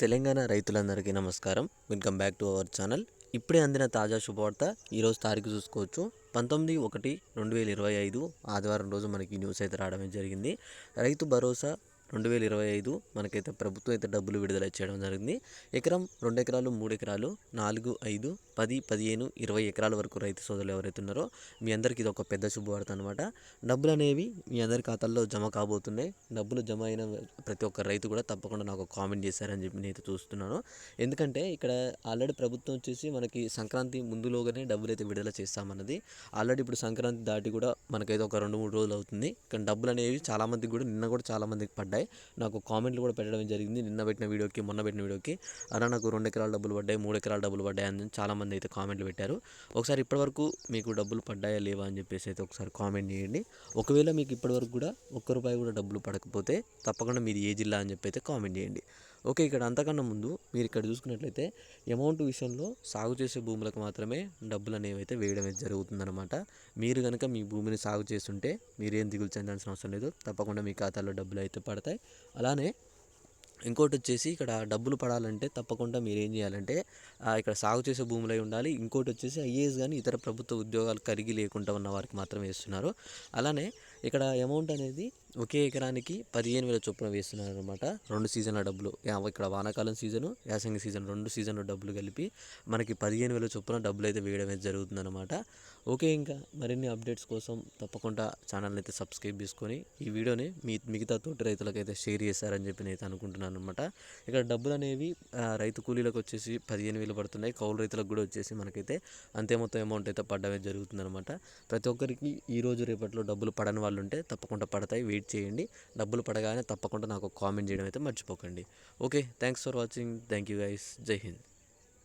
తెలంగాణ రైతులందరికీ నమస్కారం. Welcome back to our channel. ఇప్పుడే అందిన తాజా శుభవార్త. ఈరోజు తారీఖు చూసుకోవచ్చు 19/1/2025 ఆదివారం రోజు మనకి న్యూస్ అయితే రావడం జరిగింది. రైతు భరోసా 2025 మనకైతే ప్రభుత్వం అయితే డబ్బులు విడుదల చేయడం జరిగింది. ఎకరం 2 ఎకరాలు 3 ఎకరాలు 4, 5, 10, 15, 20 ఎకరాల వరకు రైతు సోదరులు ఎవరైతే ఉన్నారో మీ అందరికీ ఇది ఒక పెద్ద శుభవార్త అనమాట. డబ్బులు అనేవి మీ అందరి ఖాతాల్లో జమ కాబోతున్నాయి. డబ్బులు జమ అయిన ప్రతి ఒక్క రైతు కూడా తప్పకుండా నాకు కామెంట్ చేశారని చెప్పి నేనైతే చూస్తున్నాను. ఎందుకంటే ఇక్కడ ఆల్రెడీ ప్రభుత్వం వచ్చేసి మనకి సంక్రాంతి ముందులోగానే డబ్బులు అయితే విడుదల చేస్తామన్నది. ఆల్రెడీ ఇప్పుడు సంక్రాంతి దాటి కూడా మనకైతే ఒక 2-3 రోజులు అవుతుంది. కానీ డబ్బులు అనేవి చాలామందికి కూడా నిన్న కూడా చాలామందికి పడ్డాయి. నాకు కామెంట్లు కూడా పెట్టడం జరిగింది. నిన్న పెట్టిన వీడియోకి మొన్న పెట్టిన వీడియోకి అలా నాకు 2 ఎకరాల డబ్బులు పడ్డాయి, 3 ఎకరాల డబ్బులు పడ్డాయి అని చాలామంది అయితే కామెంట్లు పెట్టారు. ఒకసారి ఇప్పటివరకు మీకు డబ్బులు పడ్డాయా లేవా అని చెప్పేసి అయితే ఒకసారి కామెంట్ చేయండి. ఒకవేళ మీకు ఇప్పటివరకు కూడా ₹1 కూడా డబ్బులు పడకపోతే తప్పకుండా మీది ఏ జిల్లా అని చెప్పి అయితే కామెంట్ చేయండి. ఓకే, ఇక్కడ అంతకన్నా ముందు మీరు ఇక్కడ చూసుకున్నట్లయితే అమౌంట్ విషయంలో సాగు చేసే భూములకు మాత్రమే డబ్బులు అనేవి అయితే వేయడం అయితే జరుగుతుందన్నమాట. మీరు కనుక మీ భూమిని సాగు చేస్తుంటే మీరేం దిగులు చెందాల్సిన అవసరం లేదు. తప్పకుండా మీ ఖాతాలో డబ్బులు అయితే పడతాయి. అలానే ఇంకోటి వచ్చేసి ఇక్కడ డబ్బులు పడాలంటే తప్పకుండా మీరు ఏం చేయాలంటే ఇక్కడ సాగు చేసే భూములై ఉండాలి. ఇంకోటి వచ్చేసి ఐఏఎస్ కానీ ఇతర ప్రభుత్వ ఉద్యోగాలు కలిగి లేకుండా ఉన్న వారికి మాత్రమే వేస్తున్నారు. అలానే ఇక్కడ అమౌంట్ అనేది ఒకే ఎకరానికి 15,000 చొప్పున వేస్తున్నారు అనమాట. 2 సీజన్ల డబ్బులు, ఇక్కడ వానాకాలం సీజను, యాసంగి సీజన్ 2 సీజన్ల డబ్బులు కలిపి మనకి 15,000 చొప్పున డబ్బులు అయితే వేయడం అయితే జరుగుతుందన్నమాట. ఓకే, ఇంకా మరిన్ని అప్డేట్స్ కోసం తప్పకుండా ఛానల్ని అయితే సబ్స్క్రైబ్ చేసుకొని ఈ వీడియోని మిగతా తోటి రైతులకైతే షేర్ చేశారని చెప్పి నేను అనుకుంటున్నాను అనమాట. ఇక్కడ డబ్బులు అనేవి రైతు కూలీలకు వచ్చేసి 15,000 పడుతున్నాయి. కౌలు రైతులకు కూడా వచ్చేసి మనకైతే అంతే మొత్తం అమౌంట్ అయితే పడ్డమే జరుగుతుందన్నమాట. ప్రతి ఒక్కరికి ఈ రోజు రేపట్లో డబ్బులు పడని వాళ్ళు ఉంటే తప్పకుండా పడతాయి, వెయిట్ చేయండి. డబ్బులు పడగానే తప్పకుండా నాకు కామెంట్ చేయడం అయితే మర్చిపోకండి. Okay, thanks for watching. Thank you guys. జై హింద్.